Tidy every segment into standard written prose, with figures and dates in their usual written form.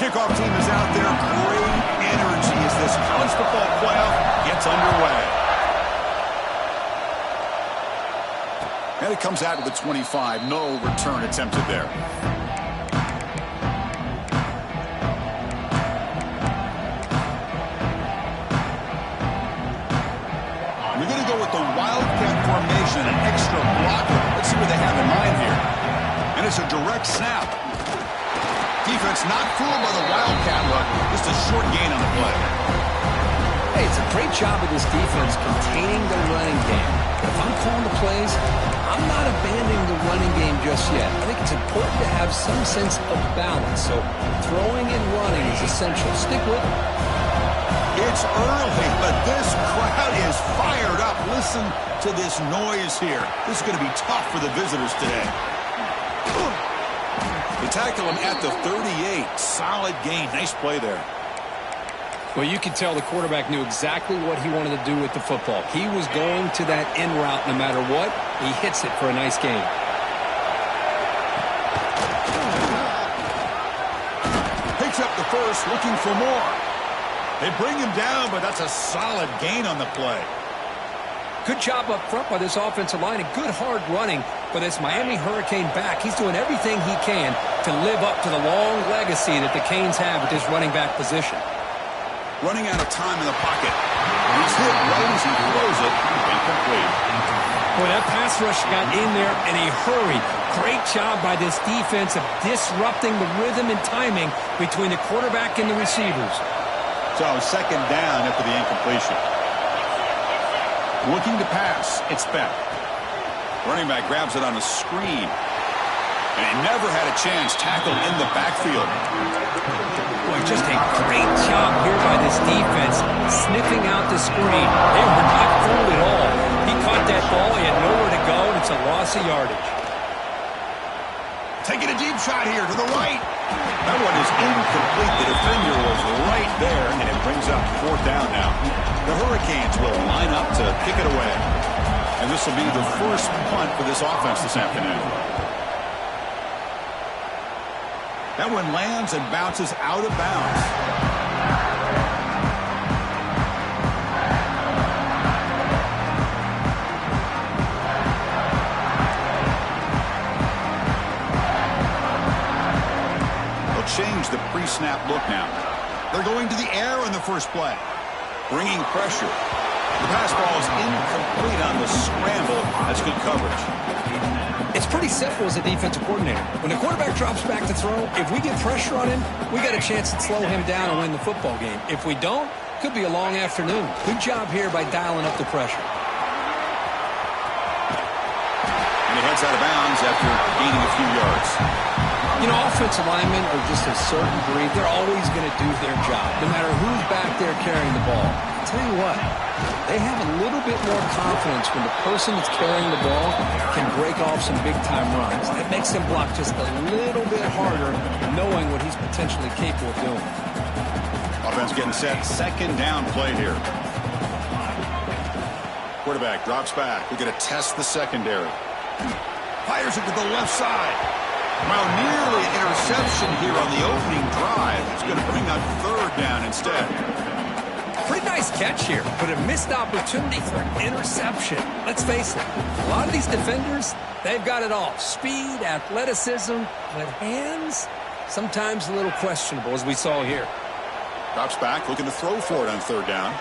kickoff team is out there. Great energy as this college football playoff gets underway. And it comes out to the 25. No return attempted there. We're going to go with the Wildcat formation, an extra blocker. Let's see what they have in mind here. And it's a direct snap. Defense not fooled by the Wildcat look. Just a short gain on the play. Hey, it's a great job of this defense containing the running game. But if I'm calling the plays, I'm not abandoning the running game just yet. I think it's important to have some sense of balance. So throwing and running is essential. Stick with it. It's early, but this crowd is fired up. Listen to this noise here. This is going to be tough for the visitors today. They tackle him at the 38. Solid gain. Nice play there. Well, you can tell the quarterback knew exactly what he wanted to do with the football. He was going to that end route no matter what. He hits it for a nice gain. Picks up the first, looking for more. They bring him down, but that's a solid gain on the play. Good job up front by this offensive line and good hard running for this Miami Hurricane back. He's doing everything he can to live up to the long legacy that the Canes have at this running back position. Running out of time in the pocket. He's hit right as he throws it. Incomplete. Boy, that pass rush got in there in a hurry. Great job by this defense of disrupting the rhythm and timing between the quarterback and the receivers. So second down after the incompletion. Looking to pass. It's Beck. Running back grabs it on a screen. And he never had a chance. Tackled in the backfield. Boy, just a great job here by this defense, sniffing out the screen. They were not fooled at all. He caught that ball. He had nowhere to go, and it's a loss of yardage. Taking a deep shot here to the right. That one is incomplete. The defender was right there, and it brings up fourth down now. The Hurricanes will line up to kick it away. And this will be the first punt for this offense this afternoon. That one lands and bounces out of bounds. They'll change the pre-snap look now. They're going to the air on the first play. Bringing pressure. The pass ball is incomplete on the scramble. That's good coverage. It's pretty simple as a defensive coordinator. When the quarterback drops back to throw, if we get pressure on him, we got a chance to slow him down and win the football game. If we don't, could be a long afternoon. Good job here by dialing up the pressure. And he heads out of bounds after gaining a few yards. You know, offensive linemen are just a certain breed. They're always going to do their job, no matter who's back there carrying the ball. I'll tell you what, they have a little bit more confidence when the person that's carrying the ball can break off some big-time runs. That makes him block just a little bit harder, knowing what he's potentially capable of doing. Offense getting set. Second down play here. Quarterback drops back. We're going to test the secondary. Fires it to the left side. Well, nearly an interception here on the opening drive. It's going to bring up third down instead. Pretty nice catch here, but a missed opportunity for an interception. Let's face it, a lot of these defenders, they've got it all. Speed, athleticism, but hands, sometimes a little questionable, as we saw here. Drops back, looking to throw for it on third down.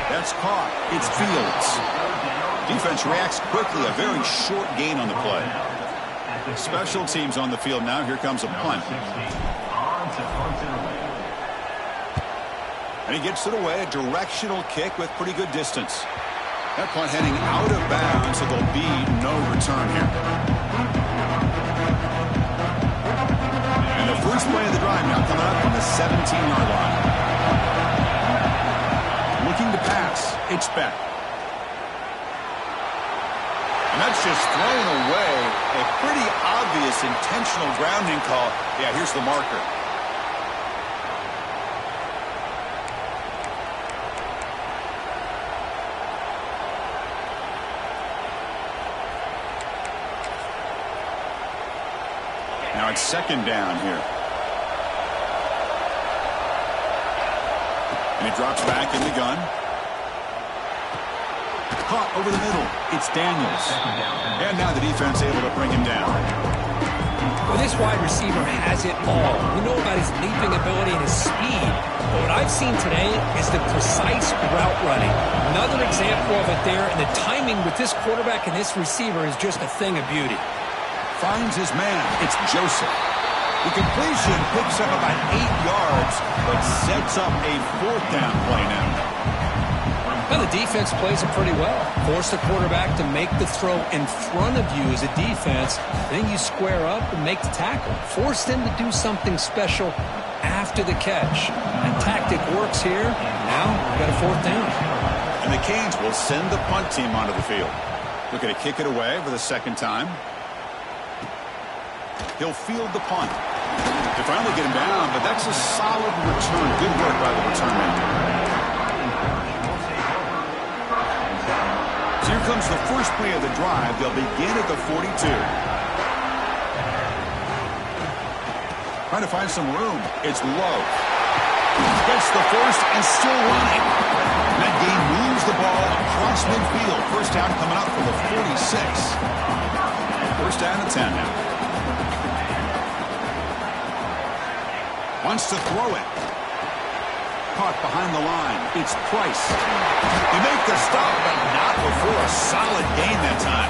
That's caught. It's Fields. Defense reacts quickly. A very short gain on the play. Special teams on the field now. Here comes a punt. And he gets it away. A directional kick with pretty good distance. That punt heading out of bounds, so there'll be no return here. And the first play of the drive now coming up on the 17-yard line. Looking to pass. It's Beck. And that's just thrown away. A pretty obvious intentional grounding call. Yeah, here's the marker. Now it's second down here. And he drops back in the gun. Caught over the middle. It's Daniels. And now the defense able to bring him down. Well, this wide receiver has it all. We know about his leaping ability and his speed. But what I've seen today is the precise route running. Another example of it there, and the timing with this quarterback and this receiver is just a thing of beauty. Finds his man. It's Joseph. The completion picks up about 8 yards, but sets up a 4th down play now. Well, the defense plays it pretty well. Force the quarterback to make the throw in front of you as a defense. Then you square up and make the tackle. Force them to do something special after the catch. That tactic works here. Now we've got a 4th down. And the Canes will send the punt team onto the field. Looking to kick it away for the 2nd time. He'll field the punt. They finally get him down, but that's a solid return. Good work by the return man. So here comes the first play of the drive. They'll begin at the 42. Trying to find some room. It's Lowe. Gets the first and still running. That game moves the ball across midfield. First down coming up for the 46. First down and 10 now. Wants to throw it. Caught behind the line. It's Price. They make the stop, but not before a solid gain that time.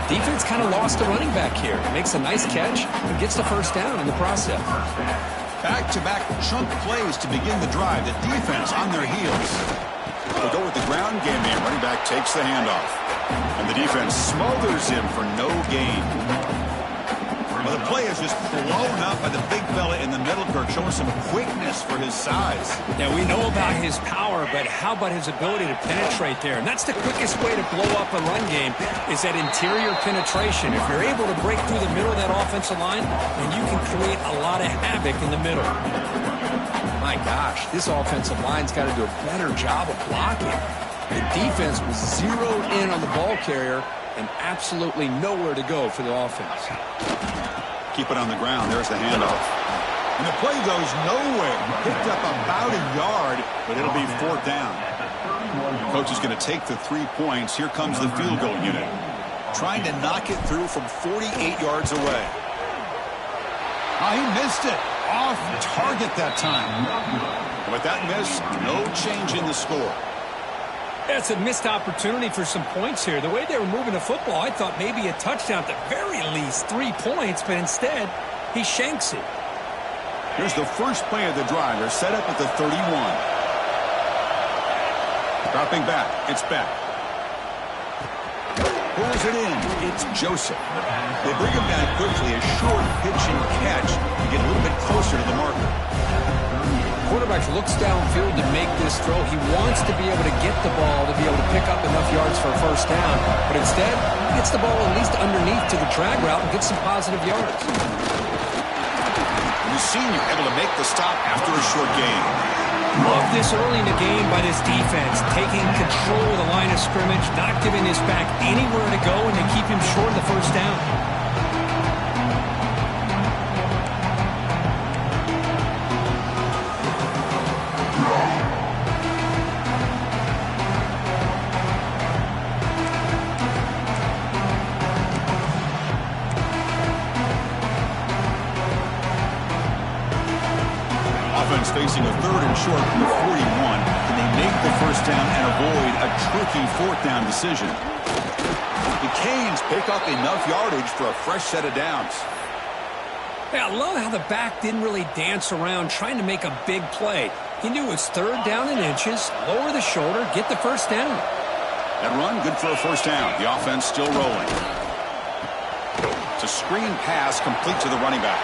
Defense kind of lost the running back here. Makes a nice catch and gets the first down in the process. Back-to-back chunk plays to begin the drive. The defense on their heels. They'll go with the ground game here. Running back takes the handoff. And the defense smothers him for no gain. Well, the play is just blown up by the big fella in the middle, Kirk, showing some quickness for his size. Yeah, we know about his power, but how about his ability to penetrate there? And that's the quickest way to blow up a run game is that interior penetration. If you're able to break through the middle of that offensive line, then you can create a lot of havoc in the middle. My gosh, this offensive line's got to do a better job of blocking. The defense was zeroed in on the ball carrier and absolutely nowhere to go for the offense. Keep it on the ground. There's the handoff. And the play goes nowhere. Picked up about a yard, but it'll be 4th down. Coach is going to take the 3 points. Here comes the field goal unit. Trying to knock it through from 48 yards away. Oh, he missed it. Off target that time. And with that miss, no change in the score. That's a missed opportunity for some points here. The way they were moving the football, I thought maybe a touchdown at the very least, 3 points, but instead, he shanks it. Here's the first play of the drive. They're set up at the 31. Dropping back. It's Beck. Pulls it in. It's Joseph. They bring him down quickly. A short pitch and catch to get a little bit closer to the marker. Quarterback looks downfield to make this throw. He wants to be able to get the ball to be able to pick up enough yards for a first down. But instead, he gets the ball at least underneath to the drag route and gets some positive yards. The senior able to make the stop after a short gain. Love this early in the game by this defense. Taking control of the line of scrimmage, not giving this back anywhere to go, and they keep him short of the first down. Facing a 3rd and short from the 41. Can they make the first down and avoid a tricky 4th down decision? The Canes pick up enough yardage for a fresh set of downs. Yeah, I love how the back didn't really dance around trying to make a big play. He knew it was 3rd down in inches, lower the shoulder, get the first down. That run, good for a first down. The offense still rolling. It's a screen pass complete to the running back.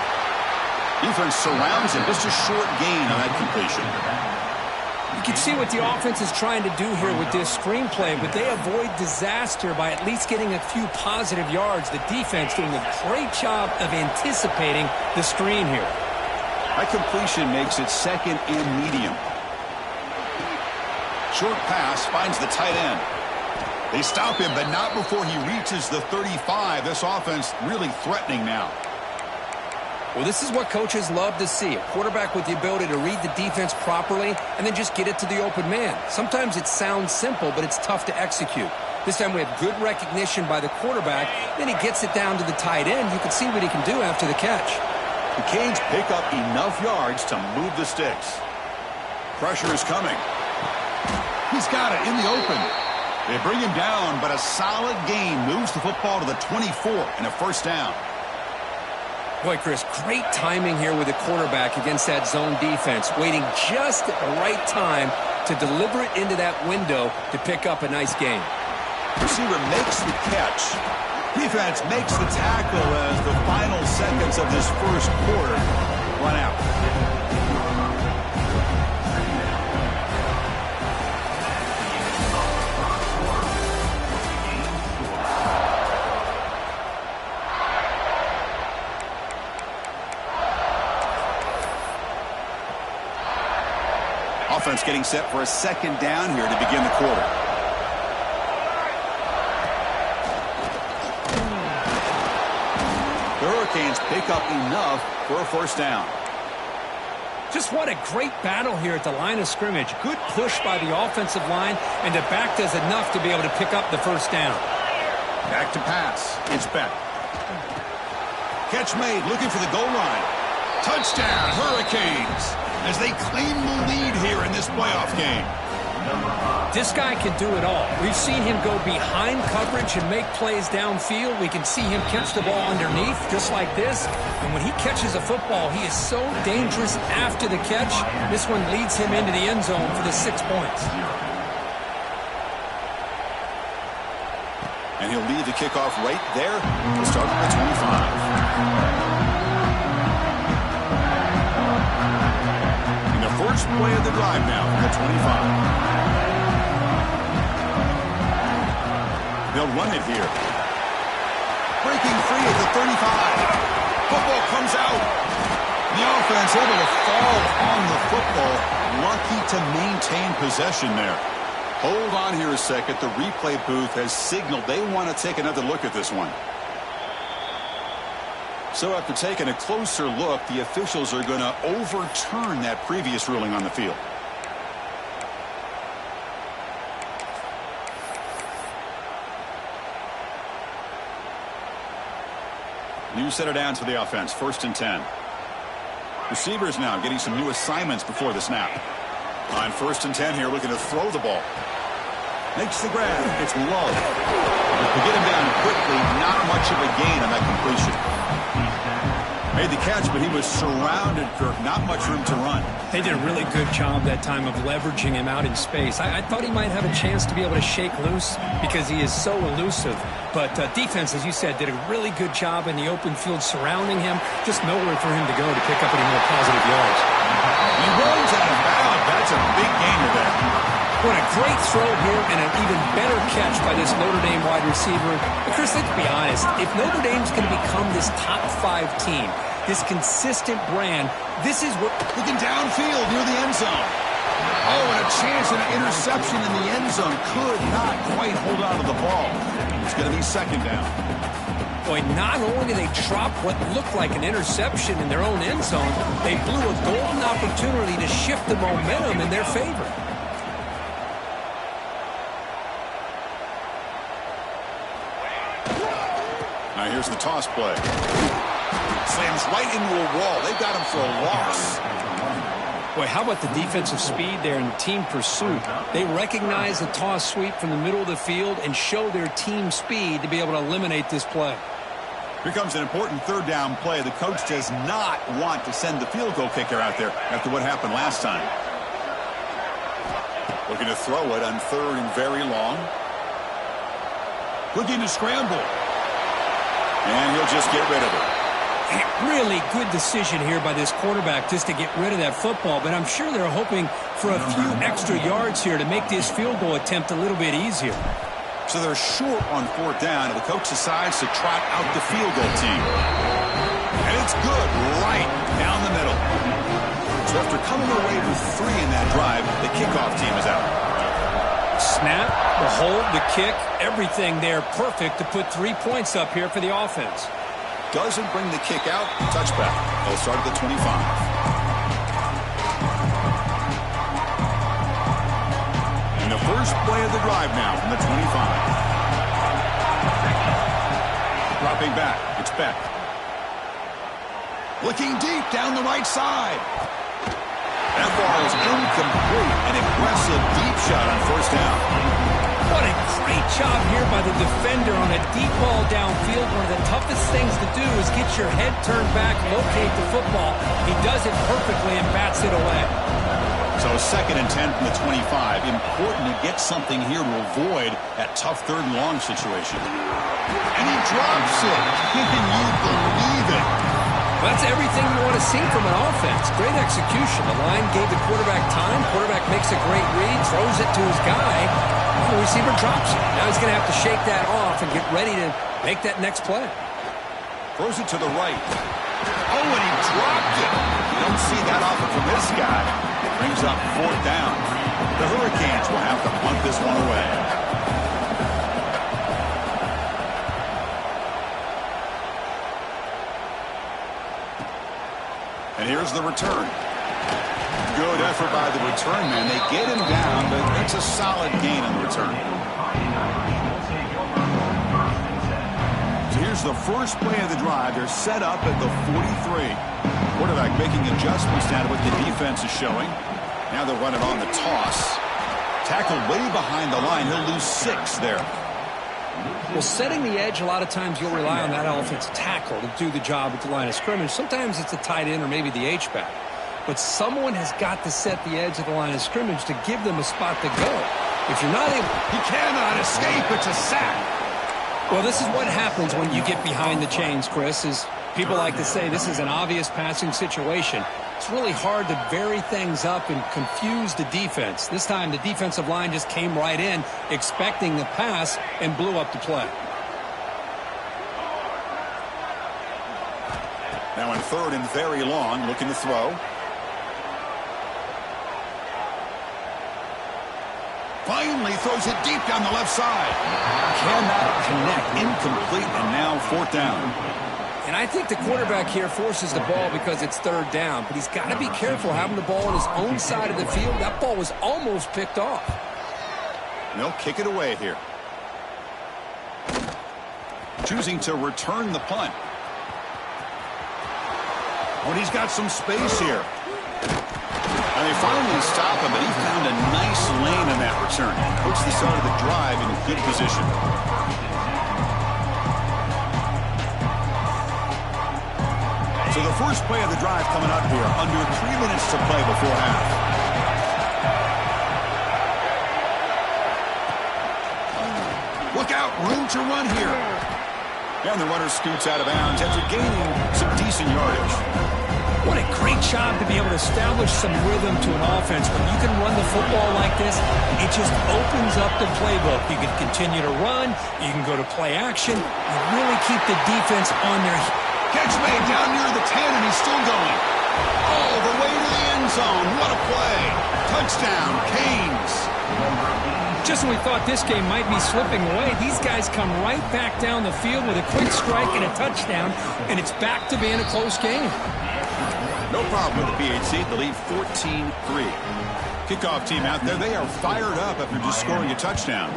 Defense surrounds him. Just a short gain on that completion. You can see what the offense is trying to do here with this screenplay, but they avoid disaster by at least getting a few positive yards. The defense doing a great job of anticipating the screen here. That completion makes it 2nd and medium. Short pass finds the tight end. They stop him, but not before he reaches the 35. This offense really threatening now. Well, this is what coaches love to see. A quarterback with the ability to read the defense properly and then just get it to the open man. Sometimes it sounds simple, but it's tough to execute. This time we have good recognition by the quarterback. Then he gets it down to the tight end. You can see what he can do after the catch. The Canes pick up enough yards to move the sticks. Pressure is coming. He's got it in the open. They bring him down, but a solid gain moves the football to the 24 and a first down. Boy, Chris, great timing here with the quarterback against that zone defense, waiting just at the right time to deliver it into that window to pick up a nice gain. Receiver makes the catch. Defense makes the tackle as the final seconds of this first quarter run out. Offense getting set for a second down here to begin the quarter. The Hurricanes pick up enough for a first down. Just what a great battle here at the line of scrimmage. Good push by the offensive line, and the back does enough to be able to pick up the first down. Back to pass. It's Beck. Catch made, looking for the goal line. Touchdown, Hurricanes, as they claim the lead here in this playoff game. This guy can do it all. We've seen him go behind coverage and make plays downfield. We can see him catch the ball underneath just like this. And when he catches a football, he is so dangerous after the catch. This one leads him into the end zone for the 6 points. And he'll lead the kickoff right there. We'll start at the 25. First play of the drive now from the 25. They'll run it here. Breaking free at the 35. Football comes out. The offense able to fall on the football. Lucky to maintain possession there. Hold on here a second. The replay booth has signaled they want to take another look at this one. So after taking a closer look, the officials are going to overturn that previous ruling on the field. New setter down to the offense, 1st and 10. Receivers now getting some new assignments before the snap. On 1st and 10 here, looking to throw the ball. Makes the grab. It's low. To get him down quickly, not much of a gain on that completion. Made the catch, but he was surrounded, Kirk. Not much room to run. They did a really good job that time of leveraging him out in space. I thought he might have a chance to be able to shake loose because he is so elusive. But defense, as you said, did a really good job in the open field surrounding him. Just nowhere for him to go to pick up any more positive yards. He runs out of bounds. That's a big gainer there. What a great throw here and an even better catch by this Notre Dame wide receiver. But Chris, let's be honest. If Notre Dame's going to become this top 5 team, this consistent brand, this is what... Looking downfield near the end zone. Oh, and a chance at an interception in the end zone. Could not quite hold on to the ball. It's going to be second down. Boy, not only did they drop what looked like an interception in their own end zone, they blew a golden opportunity to shift the momentum in their favor. Now here's the toss play. Slams right into a wall. They've got him for a loss. Boy, how about the defensive speed there and team pursuit? They recognize the toss sweep from the middle of the field and show their team speed to be able to eliminate this play. Here comes an important 3rd down play. The coach does not want to send the field goal kicker out there after what happened last time. Looking to throw it on 3rd and very long. Looking to scramble. And he'll just get rid of it. Really good decision here by this quarterback just to get rid of that football, but I'm sure they're hoping for a few extra yards here to make this field goal attempt a little bit easier. So they're short on 4th down, and the coach decides to trot out the field goal team. And it's good right down the middle. So after coming away with 3 in that drive, the kickoff team is out. Snap, the hold, the kick, everything there perfect to put 3 points up here for the offense. doesn't bring the kick out. Touchback. They'll start at the 25. And the first play of the drive now from the 25. Dropping back, it's Beck. Looking deep down the right side. That ball is incomplete. An aggressive deep shot on first down. What a great job here by the defender on a deep ball downfield. One of the toughest things to do is get your head turned back, locate the football. He does it perfectly and bats it away. So 2nd and 10 from the 25. Important to get something here to avoid that tough 3rd and long situation. And he drops it. Can you believe it? Well, that's everything you want to see from an offense. Great execution. The line gave the quarterback time. Quarterback makes a great read, throws it to his guy. The receiver drops it. Now he's going to have to shake that off and get ready to make that next play. Throws it to the right. Oh, and he dropped it. You don't see that often from this guy. Brings up 4th down. The Hurricanes will have to punt this one away. And here's the return. Good effort by the return man. They get him down, but it's a solid gain on the return. So here's the first play of the drive. They're set up at the 43. Quarterback making adjustments down to what the defense is showing. Now they'll run it on the toss. Tackled way behind the line. He'll lose 6 there. Well, setting the edge, a lot of times you'll rely on that offensive tackle to do the job at the line of scrimmage. Sometimes it's a tight end or maybe the H-back. But someone has got to set the edge of the line of scrimmage to give them a spot to go. If you're not able... He cannot escape. It's a sack. Well, this is what happens when you get behind the chains, Chris, is people like to say this is an obvious passing situation. It's really hard to vary things up and confuse the defense. This time, the defensive line just came right in, expecting the pass, and blew up the play. Now in 3rd and very long, looking to throw. Finally throws it deep down the left side. Cannot connect. Incomplete, and now 4th down. And I think the quarterback here forces the ball because it's 3rd down. But he's got to be careful having the ball on his own side of the field. That ball was almost picked off. They'll kick it away here. Choosing to return the punt. When he's got some space here. And they finally stop him, but he found a nice lane in that return. Puts the start of the drive in good position. So the first play of the drive coming up here. Under 3 minutes to play before half. Look out, room to run here. And the runner scoots out of bounds after gaining some decent yardage. What a great job to be able to establish some rhythm to an offense. When you can run the football like this, it just opens up the playbook. You can continue to run. You can go to play action. You really keep the defense on their heels. Catch made down near the 10, and he's still going. All the way to the end zone. What a play. Touchdown, Canes. Just when we thought this game might be slipping away, these guys come right back down the field with a quick strike and a touchdown, and it's back to being a close game. No problem with the PHC. The lead 14-3. Kickoff team out there. They are fired up after just scoring a touchdown.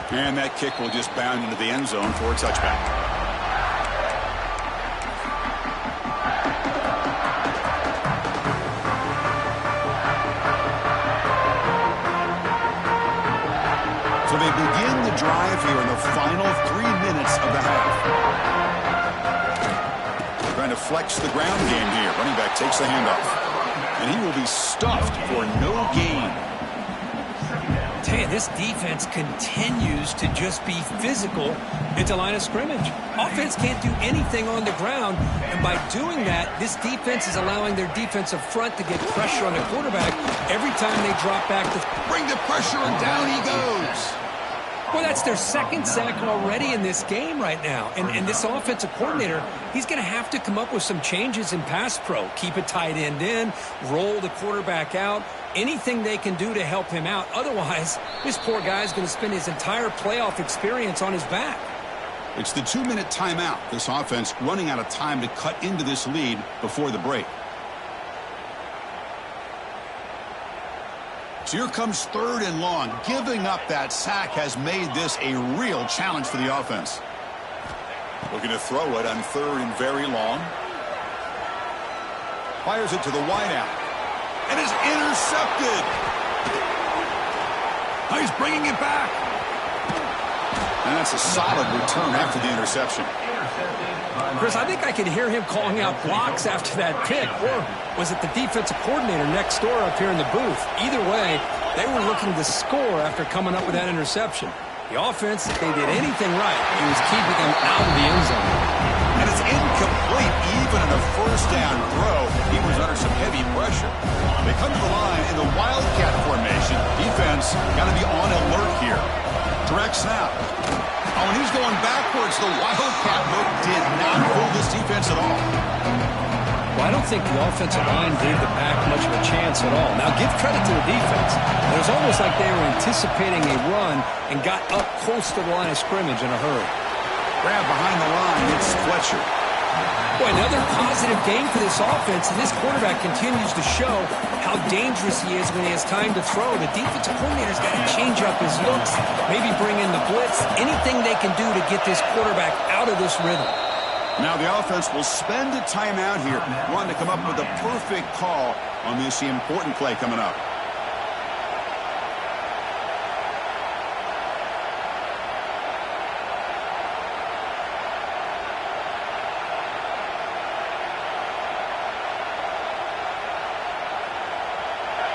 And that kick will just bound into the end zone for a touchback. So they begin the drive here in the final 3 minutes of the half. Trying to flex the ground game here. Running back takes the handoff. And he will be stuffed for no gain. Tell you, this defense continues to just be physical at the line of scrimmage. Offense can't do anything on the ground, and by doing that, this defense is allowing their defensive front to get pressure on the quarterback every time they drop back to bring the pressure, and down he goes. Well, that's That's their second sack already in this game right now. And this offensive coordinator, he's going to have to come up with some changes in pass pro. Keep a tight end in, roll the quarterback out, anything they can do to help him out. Otherwise, this poor guy's going to spend his entire playoff experience on his back. It's the 2-minute timeout. This offense running out of time to cut into this lead before the break. So here comes 3rd and long. Giving up that sack has made this a real challenge for the offense. Looking to throw it on 3rd and very long. Fires it to the wideout. And is intercepted. Now he's bringing it back. And that's a solid return after the interception. Chris, I think I could hear him calling out blocks after that pick. Or was it the defensive coordinator next door up here in the booth? Either way, they were looking to score after coming up with that interception. The offense, if they did anything right, it was keeping them out of the end zone. And it's incomplete even in a first down throw. He was under some heavy pressure. They come to the line in the Wildcat formation. Defense got to be on alert here. Direct snap. Oh, and he's going backwards. The Wildcat look did not fool this defense at all. Well, I don't think the offensive line gave the back much of a chance at all. Now, give credit to the defense. It was almost like they were anticipating a run and got up close to the line of scrimmage in a hurry. Grab behind the line. It's Fletcher. Boy, another positive game for this offense, and this quarterback continues to show how dangerous he is when he has time to throw. The defensive coordinator's got to change up his looks, maybe bring in the blitz, anything they can do to get this quarterback out of this rhythm. Now the offense will spend a timeout here, wanting to come up with a perfect call on this important play coming up.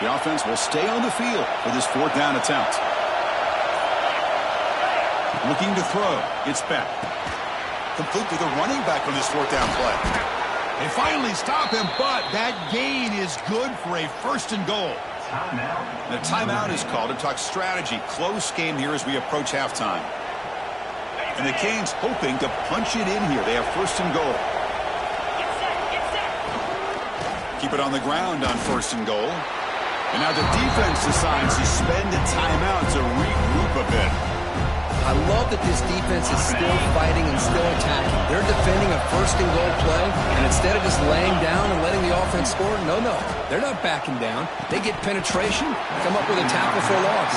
The offense will stay on the field for this 4th down attempt. Looking to throw. It's back. Complete to the running back on this 4th down play. They finally stop him, but that gain is good for a 1st and goal. The timeout is called to talk strategy. Close game here as we approach halftime. And the Canes hoping to punch it in here. They have 1st and goal. Keep it on the ground on 1st and goal. And now the defense decides to spend a timeout to regroup a bit. I love that this defense is still fighting and still attacking. They're defending a 1st and goal play, and instead of just laying down and letting the offense score, no, they're not backing down. They get penetration, come up with a tackle for a loss.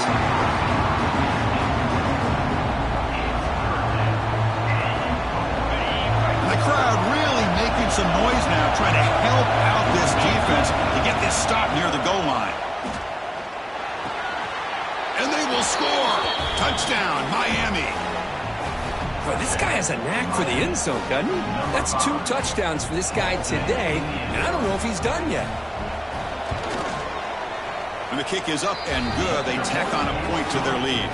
And the crowd really making some noise now, trying to help out this defense to get this stop near the goal line. And they will score. Touchdown, Miami. Boy, this guy has a knack for the end zone, doesn't he? That's 2 touchdowns for this guy today, and I don't know if he's done yet. And the kick is up and good. They tack on a point to their lead.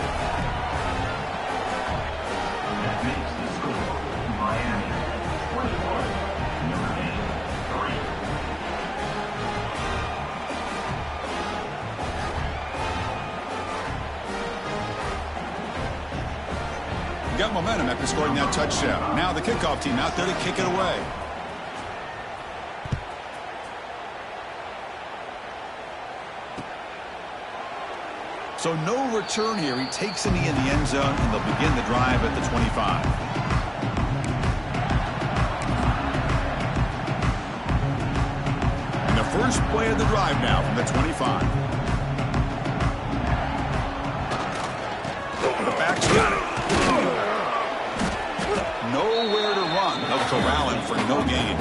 Got momentum after scoring that touchdown. Now the kickoff team out there to kick it away. So no return here. He takes it in the end zone, and they'll begin the drive at the 25. And the first play of the drive now from the 25. The back's got it. Nowhere to run. They'll corral him for no gain.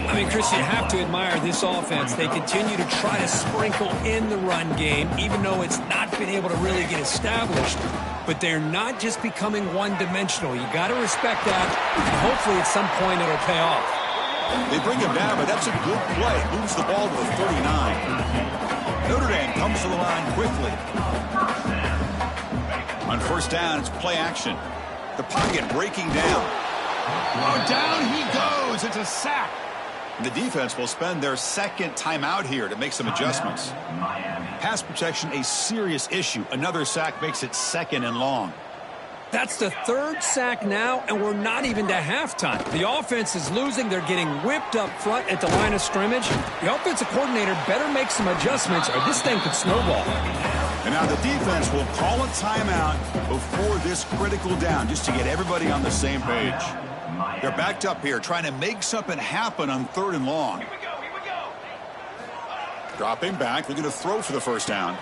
I mean, Chris, you have to admire this offense. They continue to try to sprinkle in the run game, even though it's not been able to really get established. But they're not just becoming one-dimensional. You got to respect that, and hopefully at some point it'll pay off. They bring him down, but that's a good play. Moves the ball to the 39. Notre Dame comes to the line quickly. On 1st down, it's play action. The pocket breaking down. Oh, down he goes. It's a sack. The defense will spend their second timeout here to make some adjustments. Pass protection, a serious issue. Another sack makes it 2nd and long. That's the 3rd sack now, and we're not even to halftime. The offense is losing. They're getting whipped up front at the line of scrimmage. The offensive coordinator better make some adjustments or this thing could snowball. And now the defense will call a timeout before this critical down just to get everybody on the same page. They're backed up here trying to make something happen on 3rd and long. Here we go. Dropping back, looking to throw for the first down.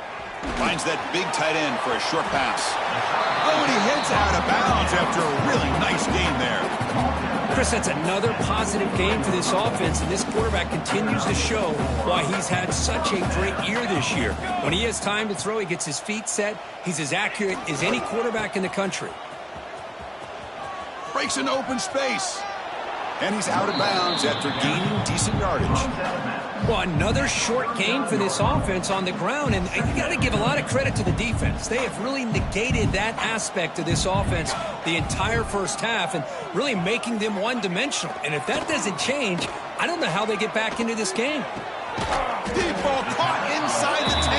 Finds that big tight end for a short pass. Oh, and he heads out of bounds after a really nice game there. Chris, that's another positive game for this offense, and this quarterback continues to show why he's had such a great year this year. When he has time to throw, he gets his feet set. He's as accurate as any quarterback in the country. Breaks an open space. And he's out of bounds after gaining decent yardage. Well, another short game for this offense on the ground, and you got to give a lot of credit to the defense. They have really negated that aspect of this offense the entire first half and really making them one-dimensional. And if that doesn't change, I don't know how they get back into this game. Deep ball caught inside the 10.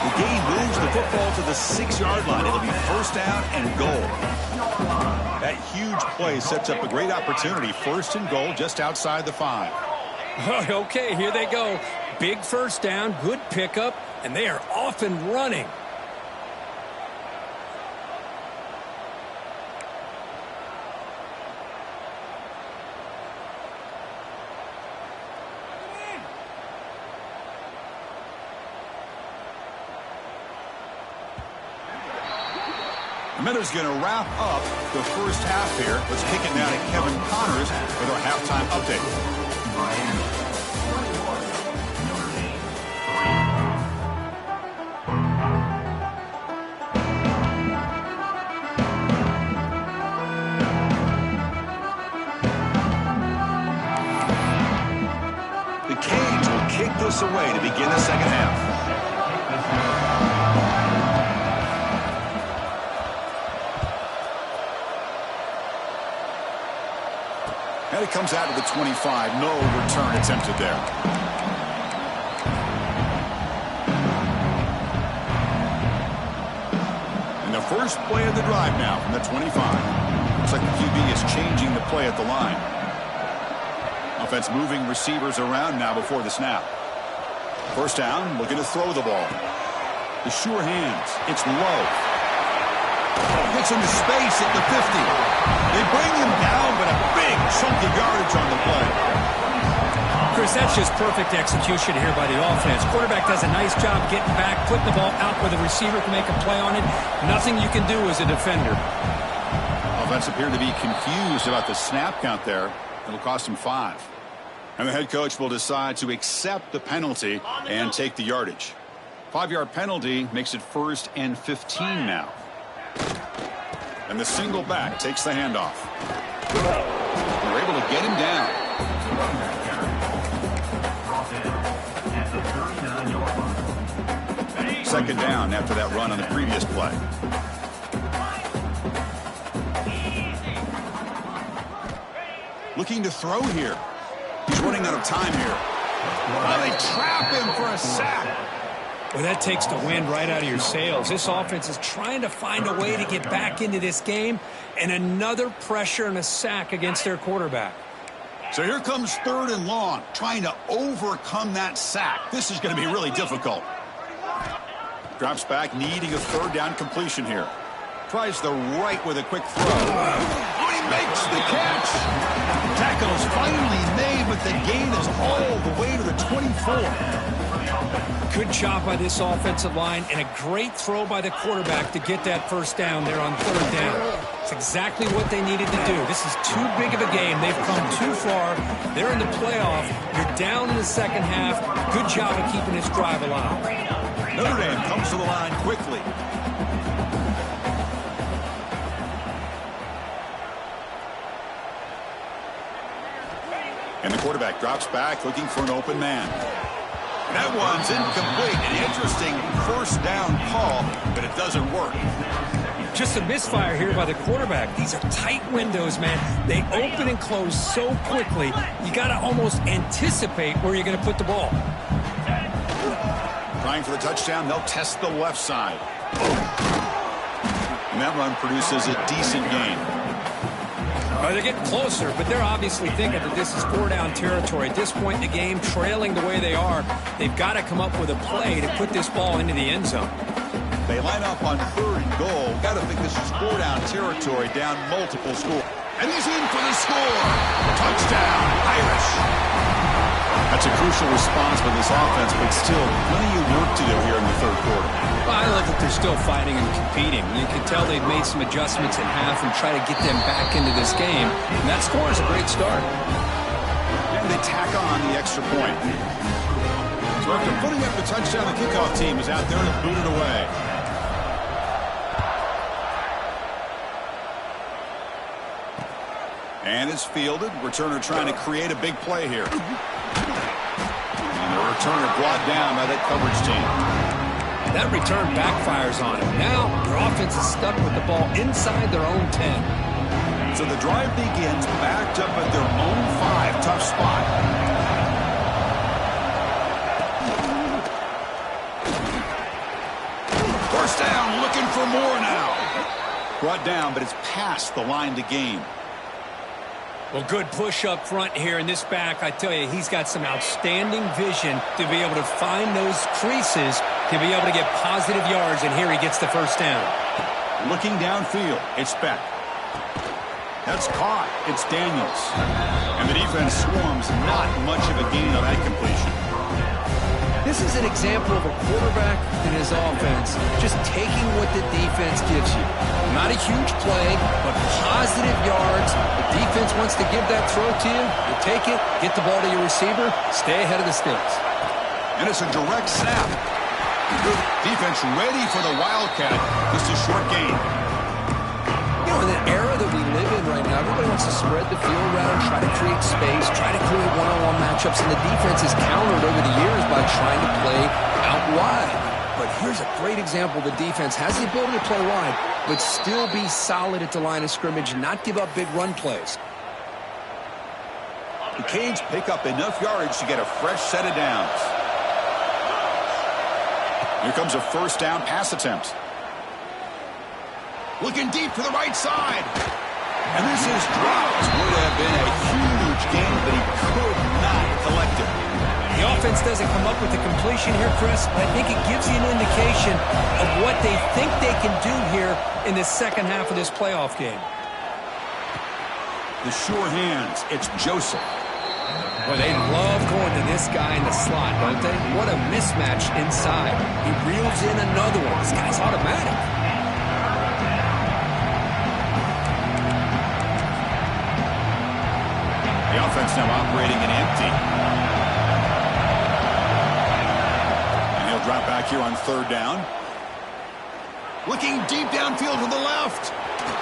The game moves the football to the 6-yard line. It'll be 1st down and goal. That huge play sets up a great opportunity. 1st and goal just outside the 5. Okay, here they go. Big 1st down, good pickup, and they are off and running. The Miners going to wrap up the first half here. Let's kick it down to Kevin Connors with our halftime update. The Canes will kick this away to begin the second half. And it comes out to the 25. No return attempted there. And the first play of the drive now from the 25. Looks like the QB is changing the play at the line. Offense moving receivers around now before the snap. 1st down, looking to throw the ball. The sure hands. It's low. Gets into space at the 50. They bring him down, but a big chunk of yardage on the play. Chris, that's just perfect execution here by the offense. Quarterback does a nice job getting back, putting the ball out where the receiver can make a play on it. Nothing you can do as a defender. Offense appeared to be confused about the snap count there. It'll cost him 5. And the head coach will decide to accept the penalty and take the yardage. 5-yard penalty makes it 1st and 15 now. And the single back takes the handoff. They're able to get him down. Second down after that run on the previous play. Looking to throw here. He's running out of time here. Well, they trap him for a sack. Well, that takes the wind right out of your sails. This offense is trying to find a way to get back into this game, and another pressure and a sack against their quarterback. So here comes 3rd and long, trying to overcome that sack. This is going to be really difficult. Drops back, needing a 3rd down completion here. Tries the right with a quick throw. Oh, he makes the catch. Tackle is finally made, but the gain is all the way to the 24. Good job by this offensive line and a great throw by the quarterback to get that 1st down there on 3rd down. It's exactly what they needed to do. This is too big of a game. They've come too far. They're in the playoff. You're down in the second half. Good job of keeping this drive alive. Notre Dame comes to the line quickly. And the quarterback drops back looking for an open man. That one's incomplete. An interesting first down call, but it doesn't work. Just a misfire here by the quarterback. These are tight windows, man. They open and close so quickly, you got to almost anticipate where you're going to put the ball. Trying for the touchdown, they'll test the left side. And that run produces a decent gain. They're getting closer, but they're obviously thinking that this is four-down territory. At this point in the game, trailing the way they are, they've got to come up with a play to put this ball into the end zone. They line up on 3rd and goal. Got to think this is four-down territory, down multiple scores. And he's in for the score. Touchdown, Irish. That's a crucial response for this offense, but still plenty of work to do here in the 3rd quarter. Well, I look at they're still fighting and competing. You can tell they've made some adjustments in half and try to get them back into this game. And that score is a great start. And they tack on the extra point. So after putting up the touchdown, the kickoff team is out there to boot it away. And it's fielded. Returner trying to create a big play here. And the returner brought down by that coverage team. That return backfires on him. Now their offense is stuck with the ball inside their own 10. So the drive begins backed up at their own 5. Tough spot. First down, looking for more now. Brought down, but it's past the line to gain. Well, good push up front here in this back. I tell you, he's got some outstanding vision to be able to find those creases, to be able to get positive yards, and here he gets the first down. Looking downfield, it's Beck. That's caught. It's Daniels. And the defense swarms. Not much of a gain on that completion. This is an example of a quarterback and his offense just taking what the defense gives you. Not a huge play, but positive yards. The defense wants to give that throw to you. You take it, get the ball to your receiver, stay ahead of the sticks. And it's a direct snap. Defense ready for the Wildcat. Just a short gain. You know, in the era that we live in right now, everybody wants to spread the field around, try to create space, try to create one-on-one matchups, and the defense has countered over the years by trying to play out wide. But here's a great example. The defense has the ability to play wide, but still be solid at the line of scrimmage, not give up big run plays. The Canes pick up enough yardage to get a fresh set of downs. Here comes a first down pass attempt. Looking deep to the right side. And this is dropped. Would have been a huge gain, but he could not collect it. The offense doesn't come up with the completion here, Chris. I think it gives you an indication of what they think they can do here in the second half of this playoff game. The sure hands. It's Joseph. Well, they love going to this guy in the slot, don't they? What a mismatch inside. He reels in another one. This guy's automatic. The offense now operating in empty. And he'll drop back here on 3rd down. Looking deep downfield to the left.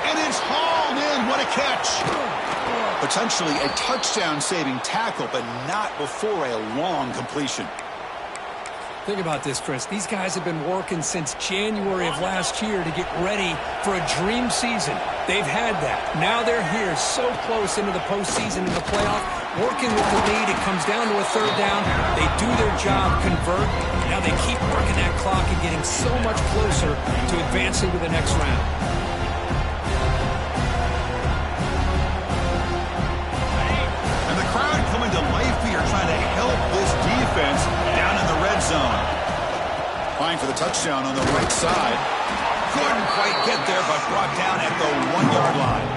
And it's hauled in. What a catch. Potentially a touchdown-saving tackle, but not before a long completion. Think about this, Chris. These guys have been working since January of last year to get ready for a dream season. They've had that. Now they're here so close into the postseason and the playoff, working with the lead. It comes down to a 3rd down. They do their job, convert. Now they keep working that clock and getting so much closer to advancing to the next round. And the crowd coming to life here, trying to help this defense down in the red zone. Vying for the touchdown on the right side. Couldn't quite get there, but brought down at the 1-yard line.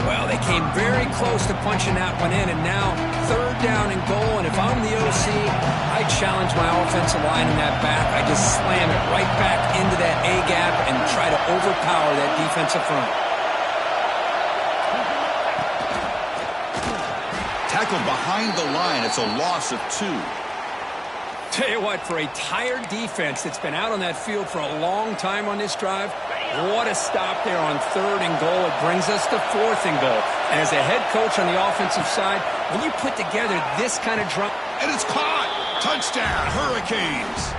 Well, they came very close to punching that one in, and now 3rd down and goal. And if I'm the OC, I challenge my offensive line in that back. I just slam it right back into that A-gap and try to overpower that defensive front. Tackled behind the line. It's a loss of 2. Tell you what, for a tired defense that's been out on that field for a long time on this drive, what a stop there on 3rd and goal. It brings us to 4th and goal. And as a head coach on the offensive side, when you put together this kind of drive... And it's caught! Touchdown, Hurricanes.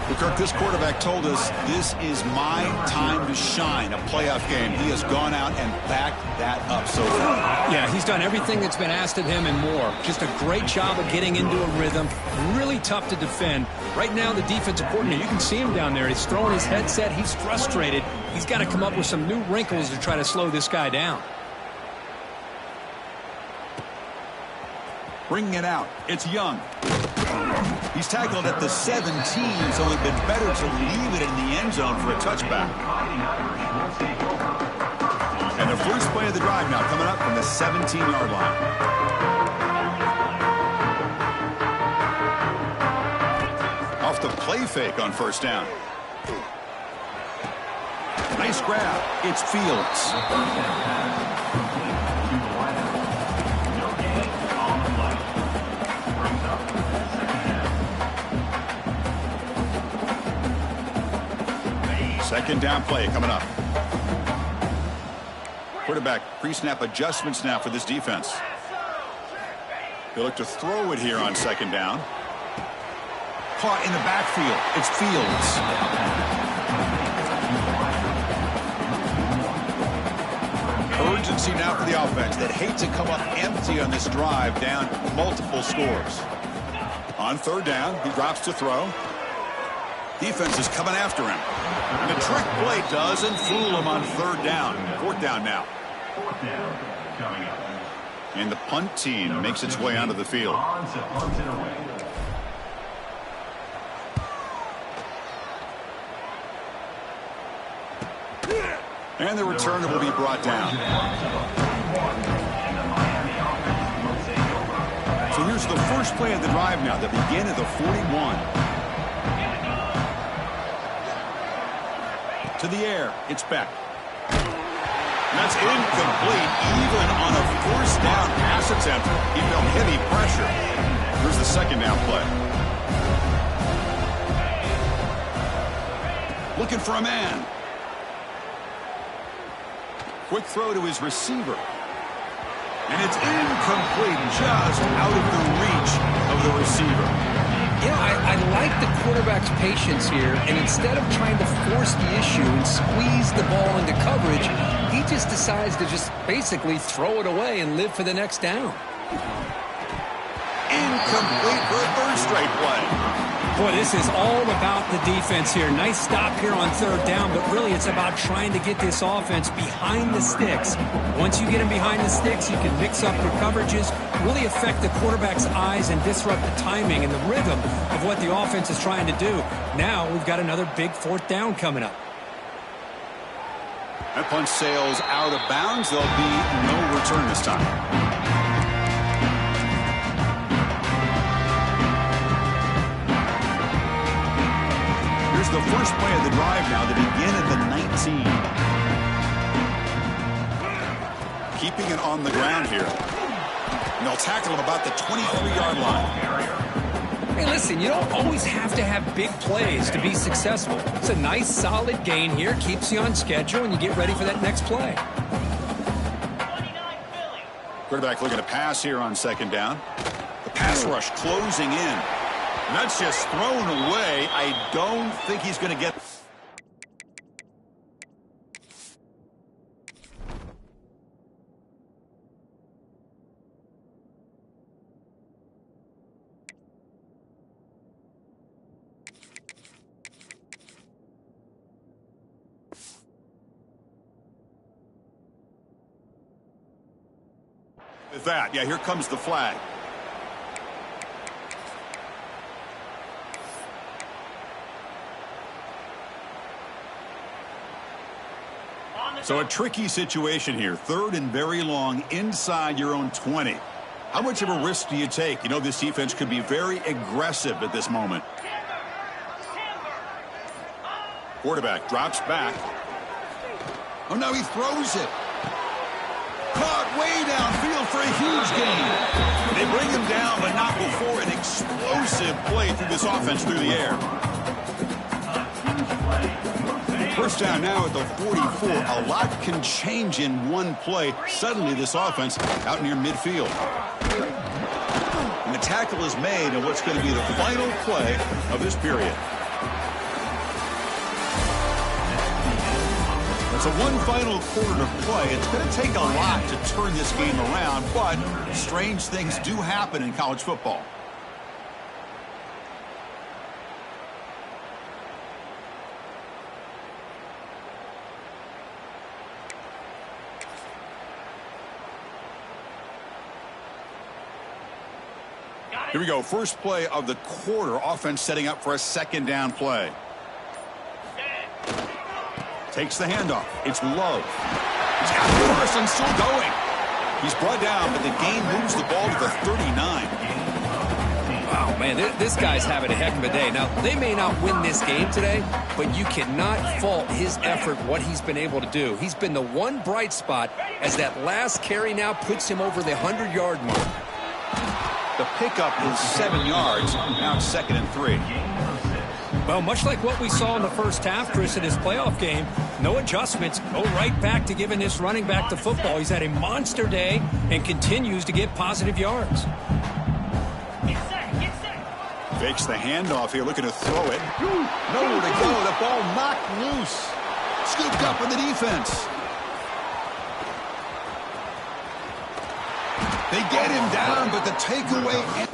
Well, Kirk, this quarterback told us this is my time to shine, a playoff game. He has gone out and backed that up so far. Yeah, he's done everything that's been asked of him and more. Just a great job of getting into a rhythm. Really tough to defend. Right now, the defensive coordinator, you can see him down there. He's throwing his headset. He's frustrated. He's got to come up with some new wrinkles to try to slow this guy down. Bringing it out. It's Young. He's tackled at the 17, so it'd been better to leave it in the end zone for a touchback. And the first play of the drive now coming up from the 17-yard line. Off the play fake on first down. Nice grab. It's Fields. Second down play coming up. Quarterback pre-snap adjustments now for this defense. They look to throw it here on second down. Caught in the backfield. It's Fields. Urgency now for the offense that hate to come up empty on this drive, down multiple scores. On third down, he drops to throw. Defense is coming after him. And the trick play doesn't fool him on third down. Fourth down now. And the punt team makes its way onto the field. And the returner will be brought down. So here's the first play of the drive now, the begin of the 41. To the air, it's Beck. That's incomplete, even on a first down pass attempt. He felt heavy pressure. Here's the second down play. Looking for a man. Quick throw to his receiver. And it's incomplete, just out of the reach of the receiver. Yeah, I like the quarterback's patience here, and instead of trying to force the issue and squeeze the ball into coverage, he just decides to just basically throw it away and live for the next down. Incomplete for a third straight play. Boy, this is all about the defense here. Nice stop here on third down, but really it's about trying to get this offense behind the sticks. Once you get him behind the sticks, you can mix up your coverages, really affect the quarterback's eyes and disrupt the timing and the rhythm of what the offense is trying to do. Now we've got another big fourth down coming up. That punch sails out of bounds. There'll be no return this time. Here's the first play of the drive now, the begin at the 19. Keeping it on the ground here. And they'll tackle him about the 23-yard line. Hey, listen, you don't always have to have big plays to be successful. It's a nice, solid gain here, keeps you on schedule, and you get ready for that next play. Quarterback looking to pass here on second down. The pass rush closing in. And that's just thrown away. I don't think he's going to get... With that, yeah, here comes the flag. So a tricky situation here. Third and very long inside your own 20. How much of a risk do you take? You know, this defense could be very aggressive at this moment. Quarterback drops back. Oh, no, he throws it. Caught way downfield for a huge gain. They bring him down, but not before an explosive play through this offense through the air. First down now at the 44. A lot can change in one play. Suddenly this offense out near midfield. And the tackle is made in what's going to be the final play of this period. It's a one final quarter to play. It's going to take a lot to turn this game around, but strange things do happen in college football. Here we go. First play of the quarter. Offense setting up for a second down play. Takes the handoff. It's Love. He's got Morrison still going. He's brought down, but the game moves the ball to the 39. Wow, man, this guy's having a heck of a day. Now, they may not win this game today, but you cannot fault his effort, what he's been able to do. He's been the one bright spot as that last carry now puts him over the 100-yard mark. The pickup is 7 yards. Now it's 2nd and 3. Well, much like what we saw in the first half, Chris, in his playoff game, no adjustments. Go right back to giving this running back the football. He's had a monster day and continues to get positive yards. Fakes the handoff here, looking to throw it. Nowhere to go. The ball knocked loose. Scooped up in the defense. They get him down, but the takeaway...